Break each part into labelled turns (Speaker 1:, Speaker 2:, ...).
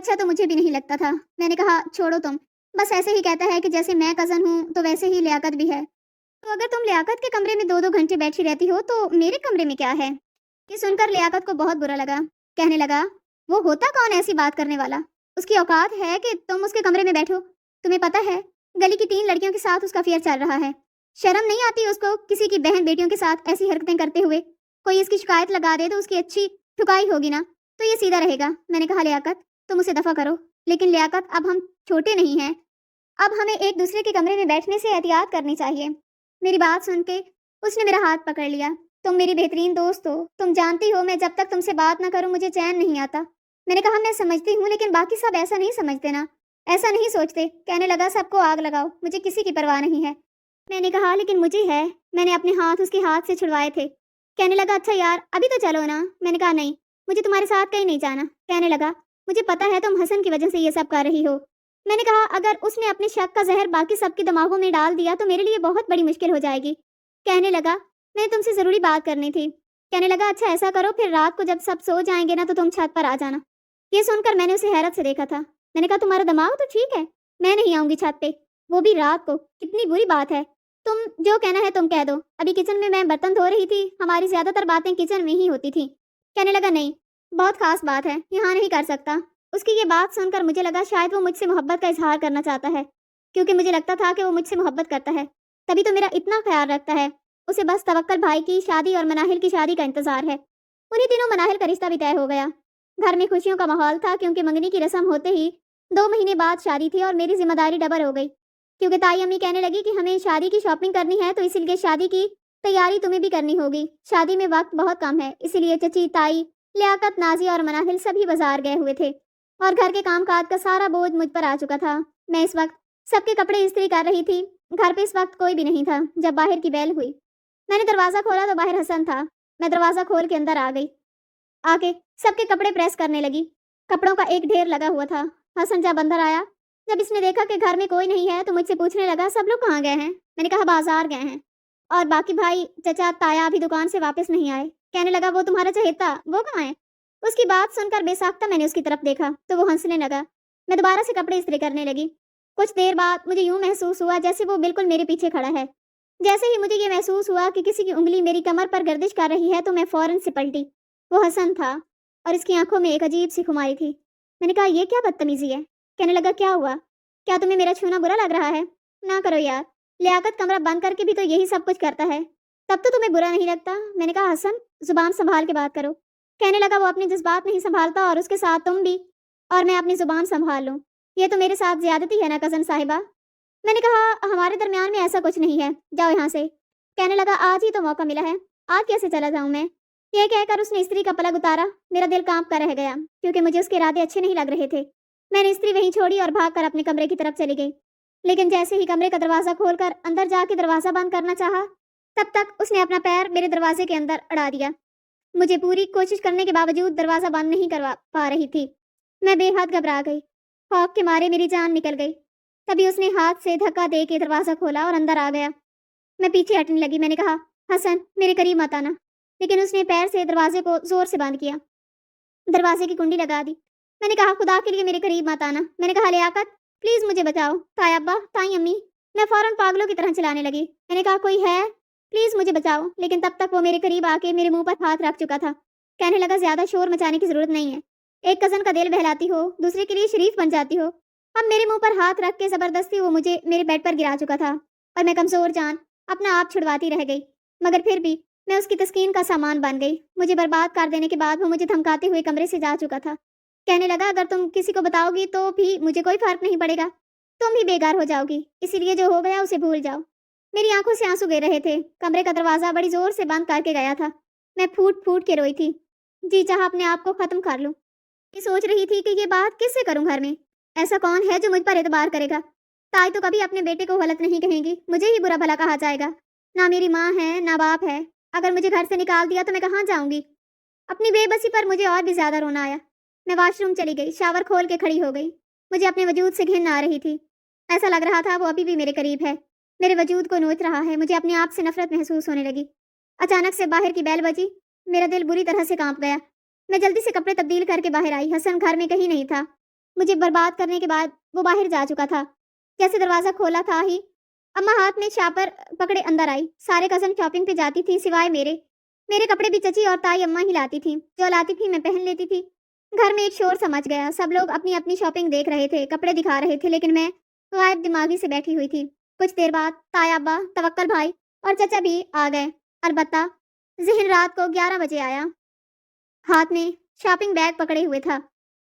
Speaker 1: अच्छा तो मुझे भी नहीं लगता था। मैंने कहा छोड़ो तुम, बस ऐसे ही कहता है कि जैसे मैं कज़न हूँ तो वैसे ही लियाकत भी है। तो अगर तुम लियाकत के कमरे में 2-2 घंटे बैठी रहती हो तो मेरे कमरे में क्या है? ये सुनकर लियाकत को बहुत बुरा लगा। कहने लगा, वो होता कौन ऐसी बात करने वाला? उसकी औकात है कि तुम उसके कमरे में बैठो? तुम्हें पता है गली की 3 लड़कियों के साथ उसका अफेयर चल रहा है। शर्म नहीं आती उसको किसी की बहन बेटियों के साथ ऐसी हरकतें करते हुए? कोई इसकी शिकायत लगा दे तो उसकी अच्छी ठुकाई होगी ना, तो ये सीधा रहेगा। मैंने कहा लियाकत तुम उसे दफा करो। लेकिन लियाकत अब हम छोटे नहीं हैं, अब हमें एक दूसरे के कमरे में बैठने से एहतियात करनी चाहिए। मेरी बात सुन के उसने मेरा हाथ पकड़ लिया। तुम मेरी बेहतरीन दोस्त हो, तुम जानती हो मैं जब तक तुमसे बात ना करूं मुझे चैन नहीं आता। मैंने कहा मैं समझती हूँ लेकिन बाकी सब ऐसा नहीं समझते ना, ऐसा नहीं सोचते। कहने लगा सबको आग लगाओ, मुझे किसी की परवाह नहीं है। मैंने कहा लेकिन मुझे है, मैंने अपने हाथ उसके हाथ से छुड़वाए थे। कहने लगा अच्छा यार अभी तो चलो ना। मैंने कहा नहीं, मुझे तुम्हारे साथ कहीं नहीं जाना। कहने लगा मुझे पता है तुम हसन की वजह से ये सब कर रही हो। मैंने कहा अगर उसने अपने शक का जहर बाकी सबके दिमागों में डाल दिया तो मेरे लिए बहुत बड़ी मुश्किल हो जाएगी। कहने लगा मैंने तुमसे ज़रूरी बात करनी थी। कहने लगा अच्छा ऐसा करो फिर रात को जब सब सो जाएंगे ना तो तुम छत पर आ जाना। ये सुनकर मैंने उसे हैरत से देखा था। मैंने कहा तुम्हारा दिमाग तो ठीक है, मैं नहीं आऊँगी छत पे, वो भी रात को, कितनी बुरी बात है। तुम जो कहना है तुम कह दो। अभी किचन में मैं बर्तन धो रही थी, हमारी ज़्यादातर बातें किचन में ही होती थी। कहने लगा नहीं, बहुत खास बात है, यहाँ नहीं कर सकता। उसकी ये बात सुनकर मुझे लगा शायद वो मुझसे मोहब्बत का इजहार करना चाहता है, क्योंकि मुझे लगता था कि वो मुझसे मोहब्बत करता है, तभी तो मेरा इतना ख्याल रखता है। उसे बस तवक्कल भाई की शादी और मनाहिल की शादी का इंतजार है। उन्हीं दिनों मनाहिल का रिश्ता भी तय हो गया। घर में खुशियों का माहौल था क्योंकि मंगनी की रस्म होते ही 2 महीने बाद शादी थी और मेरी जिम्मेदारी डबल हो गई, क्योंकि ताई अम्मी कहने लगी कि हमें शादी की शॉपिंग करनी है तो इसीलिए शादी की तैयारी तुम्हें भी करनी होगी। शादी में वक्त बहुत कम है, इसीलिए चची, ताई, लियाकत, नाजिया और मनाहिल सभी बाजार गए हुए थे और घर के कामकाज का सारा बोझ मुझ पर आ चुका था। मैं इस वक्त सबके कपड़े इस्त्री कर रही थी। घर पे इस वक्त कोई भी नहीं था जब बाहर की बेल हुई। मैंने दरवाज़ा खोला तो बाहर हसन था। मैं दरवाज़ा खोल के अंदर आ गई। आके सबके कपड़े प्रेस करने लगी। कपड़ों का एक ढेर लगा हुआ था। हसन जब अंदर आया, जब इसने देखा कि घर में कोई नहीं है तो मुझसे पूछने लगा सब लोग कहाँ गए हैं। मैंने कहा बाजार गए हैं और बाकी भाई, चचा, ताया अभी दुकान से वापस नहीं आए। कहने लगा वो तुम्हारा चहेता वो कहाँ है? उसकी बात सुनकर बेसाख्ता मैंने उसकी तरफ देखा तो वो हंसने लगा। मैं दोबारा से कपड़े इस्त्री करने लगी। कुछ देर बाद मुझे यूं महसूस हुआ जैसे वो बिल्कुल मेरे पीछे खड़ा है। जैसे ही मुझे ये महसूस हुआ कि किसी की उंगली मेरी कमर पर गर्दिश कर रही है तो मैं फौरन से पलटी। वो हसन था और इसकी आंखों में एक अजीब सी खुमारी थी। मैंने कहा ये क्या बदतमीजी है? कहने लगा क्या हुआ, क्या तुम्हें मेरा छूना बुरा लग रहा है? ना करो यार, लियाकत कमरा बंद करके भी तो यही सब कुछ करता है, तब तो तुम्हें बुरा नहीं लगता। मैंने कहा हसन जुबान संभाल के बात करो। कहने लगा वो अपने जज्बात नहीं संभालता और उसके साथ तुम भी, और मैं अपनी जुबान संभाल लूँ, ये तो मेरे साथ ज्यादती है ना कज़न साहिबा। मैंने कहा हमारे दरमियान में ऐसा कुछ नहीं है, जाओ यहाँ से। कहने लगा आज ही तो मौका मिला है, आज कैसे चला जाऊँ मैं? यह कहकर उसने स्त्री का पलक उतारा। मेरा दिल कांप कर रह गया क्योंकि मुझे उसके इरादे अच्छे नहीं लग रहे थे। मैंने स्त्री वहीं छोड़ी और भागकर अपने कमरे की तरफ चली गई। लेकिन जैसे ही कमरे का दरवाज़ा खोलकर अंदर जाके दरवाज़ा बंद करना चाहा, तब तक उसने अपना पैर मेरे दरवाजे के अंदर अड़ा दिया। मुझे पूरी कोशिश करने के बावजूद दरवाज़ा बंद नहीं करवा पा रही थी। मैं बेहद घबरा गई, खौफ के मारे मेरी जान निकल गई। तभी उसने हाथ से धक्का दे के दरवाज़ा खोला और अंदर आ गया। मैं पीछे हटने लगी। मैंने कहा हसन मेरे करीब मत आना, लेकिन उसने पैर से दरवाजे को जोर से बंद किया, दरवाजे की कुंडी लगा दी। मैंने कहा खुदा के लिए मेरे करीब मत आना। मैंने कहा लियाकत प्लीज़ मुझे बचाओ, ताई अब्बा, ताई अम्मी। मैं फ़ौरन पागलों की तरह चिल्लाने लगी। मैंने कहा कोई है, प्लीज़ मुझे बचाओ। लेकिन तब तक वो मेरे करीब आके मेरे मुंह पर हाथ रख चुका था। कहने लगा ज़्यादा शोर मचाने की ज़रूरत नहीं है, एक कज़न का दिल बहलाती हो, दूसरे के लिए शरीफ बन जाती हो। अब मेरे मुंह पर हाथ रख के ज़बरदस्ती वो मुझे मेरे बेड पर गिरा चुका था और मैं कमज़ोर जान अपना आप छुड़वाती रह गई, मगर फिर भी मैं उसकी तस्कीन का सामान बन गई। मुझे बर्बाद कर देने के बाद वो मुझे धमकाते हुए कमरे से जा चुका था। कहने लगा अगर तुम किसी को बताओगी तो भी मुझे कोई फर्क नहीं पड़ेगा, तुम भी बेकार हो जाओगी, इसीलिए जो हो गया उसे भूल जाओ। मेरी आंखों से आंसू गिर रहे थे। कमरे का दरवाज़ा बड़ी जोर से बंद करके गया था। मैं फूट फूट के रोई थी, जी चाह अपने आप को ख़त्म कर लूँ। ये सोच रही थी कि ये बात किससे करूँ घर में, ऐसा कौन है जो मुझ पर एतबार करेगा। ताई तो कभी अपने बेटे को गलत नहीं कहेंगी, मुझे ही बुरा भला कहा जाएगा। ना मेरी माँ है ना बाप है, अगर मुझे घर से निकाल दिया तो मैं कहाँ जाऊँगी। अपनी बेबसी पर मुझे और भी ज़्यादा रोना आया। मैं वॉशरूम चली गई, शावर खोल के खड़ी हो गई। मुझे अपने वजूद से घिन आ रही थी। ऐसा लग रहा था वो अभी भी मेरे करीब है, मेरे वजूद को नोच रहा है। मुझे अपने आप से नफरत महसूस होने लगी। अचानक से बाहर की बेल बजी। मेरा दिल बुरी तरह से कांप गया। मैं जल्दी से कपड़े तब्दील करके बाहर आई। हसन घर में कहीं नहीं था। मुझे बर्बाद करने के बाद वो बाहर जा चुका था। जैसे दरवाज़ा खोला था ही अम्मा हाथ में शापर पकड़े अंदर आई। सारे कज़न शॉपिंग पे जाती थी सिवाय मेरे। मेरे कपड़े भी चची और ताई अम्मा ही लाती थी। जो लाती थी मैं पहन लेती थी। घर में एक शोर सा मच गया। सब लोग अपनी अपनी शॉपिंग देख रहे थे, कपड़े दिखा रहे थे, लेकिन मैं गायब दिमागी से बैठी हुई थी। कुछ देर बाद ताया अब्बा, तवक्कल भाई और चचा भी आ गए। अलबत्ता ज़हन रात को 11 बजे आया। हाथ में शॉपिंग बैग पकड़े हुए था।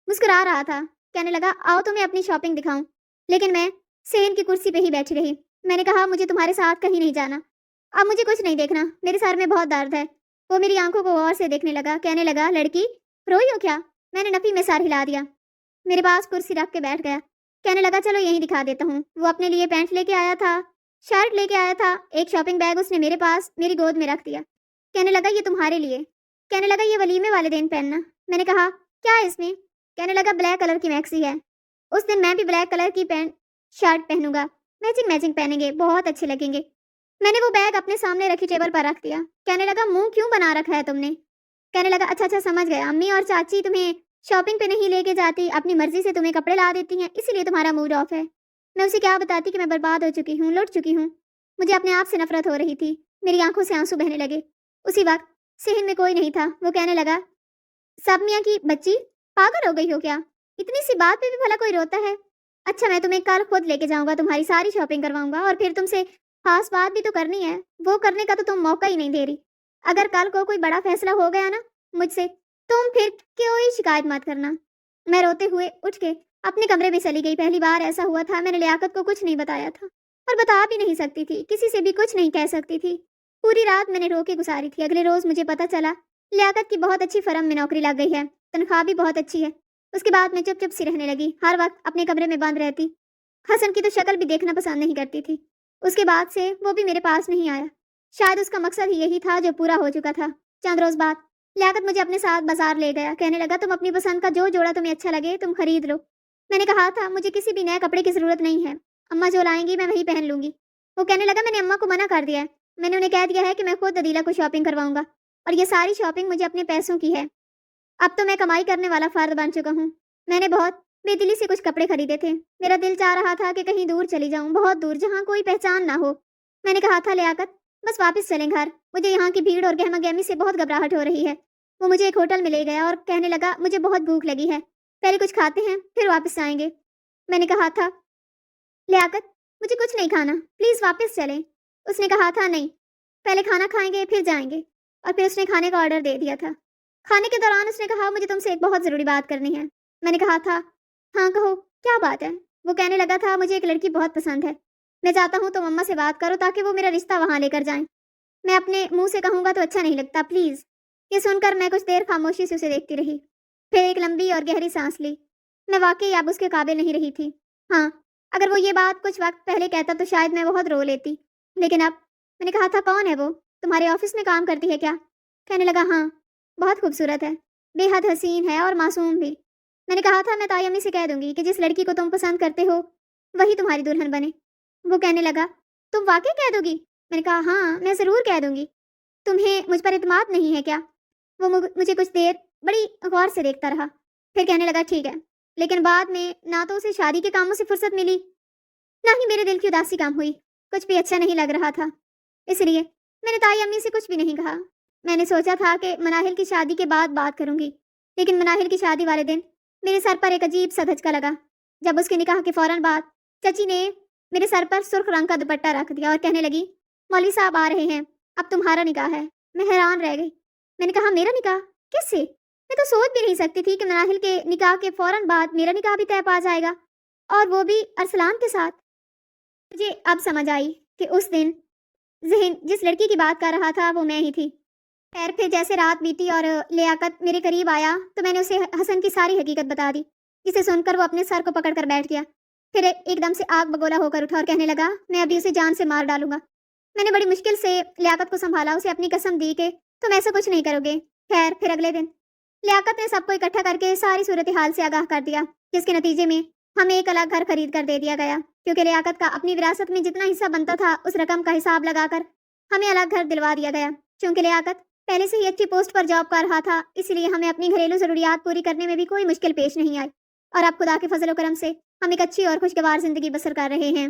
Speaker 1: मुस्कुरा रहा था। कहने लगा, आओ तुम्हें अपनी शॉपिंग दिखाऊं। लेकिन मैं सेहन की कुर्सी पे ही बैठी रही। मैंने कहा, मुझे तुम्हारे साथ कहीं नहीं जाना। अब मुझे कुछ नहीं देखना, मेरे सर में बहुत दर्द है। वो मेरी आंखों को गौर से देखने लगा। कहने लगा, लड़की रोई हो क्या? मैंने नफी में सर हिला दिया। मेरे पास कुर्सी रख के बैठ गया। कहने लगा, चलो यहीं दिखा देता हूँ। वो अपने लिए पैंट लेके आया था, शर्ट लेके आया था, एक शॉपिंग बैग उसने मेरे पास मेरी गोद में रख दिया। कहने लगा, ये तुम्हारे लिए। कहने लगा, ये वलीमे वाले दिन पहनना। मैंने कहा, क्या है इसमें? कहने लगा, ब्लैक कलर की मैक्सी है। उस दिन मैं भी ब्लैक कलर की पैंट शर्ट पहनूंगा, मैचिंग मैचिंग पहनेंगे, बहुत अच्छे लगेंगे। मैंने वो बैग अपने सामने रखी टेबल पर रख दिया। कहने लगा, मुंह क्यों बना रखा है तुमने? कहने लगा, अच्छा अच्छा समझ गया, अम्मी और चाची तुम्हें शॉपिंग पे नहीं लेके जाती, अपनी मर्जी से तुम्हें कपड़े ला देती हैं, इसीलिए तुम्हारा मूड ऑफ है। मैं उसे क्या बताती कि मैं बर्बाद हो चुकी हूँ, लुट चुकी हूँ। मुझे अपने आप से नफरत हो रही थी। मेरी आंखों से आंसू बहने लगे। उसी वक्त सेहन में कोई नहीं था। वो कहने लगा, सब मियाँ की बच्ची पागल हो गई हो क्या? इतनी सी बात पे भी भला कोई रोता है? अच्छा, मैं तुम्हें कल खुद लेके जाऊंगा, तुम्हारी सारी शॉपिंग करवाऊंगा, और फिर तुमसे खास बात भी तो करनी है। वो करने का तो तुम मौका ही नहीं दे रही। अगर कल को कोई बड़ा फैसला हो गया ना मुझसे, तुम फिर कोई शिकायत मत करना। मैं रोते हुए उठ के अपने कमरे में चली गई। पहली बार ऐसा हुआ था, मैंने लियाकत को कुछ नहीं बताया था और बता भी नहीं सकती थी, किसी से भी कुछ नहीं कह सकती थी। पूरी रात मैंने रो के गुजारी थी। अगले रोज मुझे पता चला लियाकत की बहुत अच्छी फर्म में नौकरी लग गई है, तनख्वाह भी बहुत अच्छी है। उसके बाद मैं चुप चुप सी रहने लगी, हर वक्त अपने कमरे में बंद रहती। हसन की तो शक्ल भी देखना पसंद नहीं करती थी। उसके बाद से वो भी मेरे पास नहीं आया। शायद उसका मकसद ही यही था जो पूरा हो चुका था। चंद रोज बाद लियाकत मुझे अपने साथ बाजार ले गया। कहने लगा, तुम अपनी पसंद का जो जोड़ा तुम्हें अच्छा लगे तुम खरीद लो। मैंने कहा था, मुझे किसी भी नए कपड़े की जरूरत नहीं है, अम्मा जो लाएंगी मैं वही पहन लूंगी। वो कहने लगा, मैंने अम्मा को मना कर दिया है। मैंने उन्हें कह दिया है कि मैं खुद अदीला को शॉपिंग करवाऊंगा और ये सारी शॉपिंग मुझे अपने पैसों की है। अब तो मैं कमाई करने वाला फर्द बन चुका हूँ। मैंने बहुत बेदिली से कुछ कपड़े खरीदे थे। मेरा दिल चाह रहा था कि कहीं दूर चली जाऊं, बहुत दूर, जहाँ कोई पहचान ना हो। मैंने कहा था, लियाकत बस वापस चलें घर, मुझे यहाँ की भीड़ और गहमा गहमी से बहुत घबराहट हो रही है। वो मुझे एक होटल में ले गया और कहने लगा, मुझे बहुत भूख लगी है, पहले कुछ खाते हैं फिर वापस आएंगे। मैंने कहा था, लियाकत मुझे कुछ नहीं खाना, प्लीज वापस चलें। उसने कहा था, नहीं, पहले खाना खाएंगे फिर जाएंगे। और फिर उसने खाने का ऑर्डर दे दिया था। खाने के दौरान उसने कहा, मुझे तुमसे एक बहुत जरूरी बात करनी है। मैंने कहा था, हाँ कहो, क्या बात है? वो कहने लगा था, मुझे एक लड़की बहुत पसंद है, मैं चाहता हूँ तुम अम्मा से बात करो ताकि वो मेरा रिश्ता वहाँ लेकर जाएं। मैं अपने मुंह से कहूँगा तो अच्छा नहीं लगता, प्लीज। ये सुनकर मैं कुछ देर खामोशी से उसे देखती रही, फिर एक लंबी और गहरी सांस ली। मैं वाकई अब उसके काबिल नहीं रही थी। हाँ, अगर वो ये बात कुछ वक्त पहले कहता तो शायद मैं बहुत रो लेती, लेकिन अब। मैंने कहा था, कौन है वो? तुम्हारे ऑफिस में काम करती है क्या? कहने लगा, हाँ, बहुत खूबसूरत है, बेहद हसीन है और मासूम भी। मैंने कहा था, मैं ताई अम्मी से कह दूंगी कि जिस लड़की को तुम पसंद करते हो वही तुम्हारी दुल्हन बने। वो कहने लगा, तुम वाकई कह दोगी? मैंने कहा, हाँ, मैं ज़रूर कह दूंगी। तुम्हें मुझ पर इत्मीनान नहीं है क्या? वो मुझे कुछ देर बड़ी गौर से देखता रहा, फिर कहने लगा, ठीक है। लेकिन बाद में ना तो उसे शादी के कामों से फुर्सत मिली, ना ही मेरे दिल की उदासी काम हुई। कुछ भी अच्छा नहीं लग रहा था, इसलिए मैंने ताई अम्मी से कुछ भी नहीं कहा। मैंने सोचा था कि मनाहिल की शादी के बाद बात करूंगी, लेकिन मनाहिल की शादी वाले दिन मेरे सर पर एक अजीब सा धचका लगा। जब उसके निकाह के फौरन बाद चची ने मेरे सर पर सुर्ख रंग का दुपट्टा रख दिया और कहने लगी, मौलवी साहब आ रहे हैं, अब तुम्हारा निकाह है। मैं हैरान रह गई। मैंने कहा, मेरा निकाह? किससे? मैं तो सोच भी नहीं सकती थी कि मनाहिल के निकाह के फौरन बाद मेरा निकाह भी तय पा जाएगा, और वो भी अरसलान के साथ। मुझे अब समझ आई कि उस दिन ज़हन जिस लड़की की बात कर रहा था वो मैं ही थी। खैर, फिर जैसे रात बीती और लियाकत मेरे करीब आया तो मैंने उसे हसन की सारी हकीकत बता दी, जिसे सुनकर वो अपने सर को पकड़ कर बैठ गया। फिर एकदम से आग बगोला होकर उठा और कहने लगा, मैं अभी उसे जान से मार डालूंगा। मैंने बड़ी मुश्किल से लियाकत को संभाला, उसे अपनी कसम दी कि तुम ऐसा कुछ नहीं करोगे। खैर, फिर अगले दिन लियाकत ने सबको इकट्ठा करके सारी सूरत हाल से आगाह कर दिया, जिसके नतीजे में हमें एक अलग घर खरीद कर दे दिया गया, क्योंकि लियाकत का अपनी विरासत में जितना हिस्सा बनता था उस रकम का हिसाब लगाकर हमें अलग घर दिलवा दिया गया। चूंकि लियाकत पहले से ही अच्छी पोस्ट पर जॉब कर रहा था, इसलिए हमें अपनी घरेलू जरूरियात पूरी करने में भी कोई मुश्किल पेश नहीं आई। اور آپ خدا کے فضل و کرم سے ہم ایک اچھی اور خوشگوار زندگی بسر کر رہے ہیں۔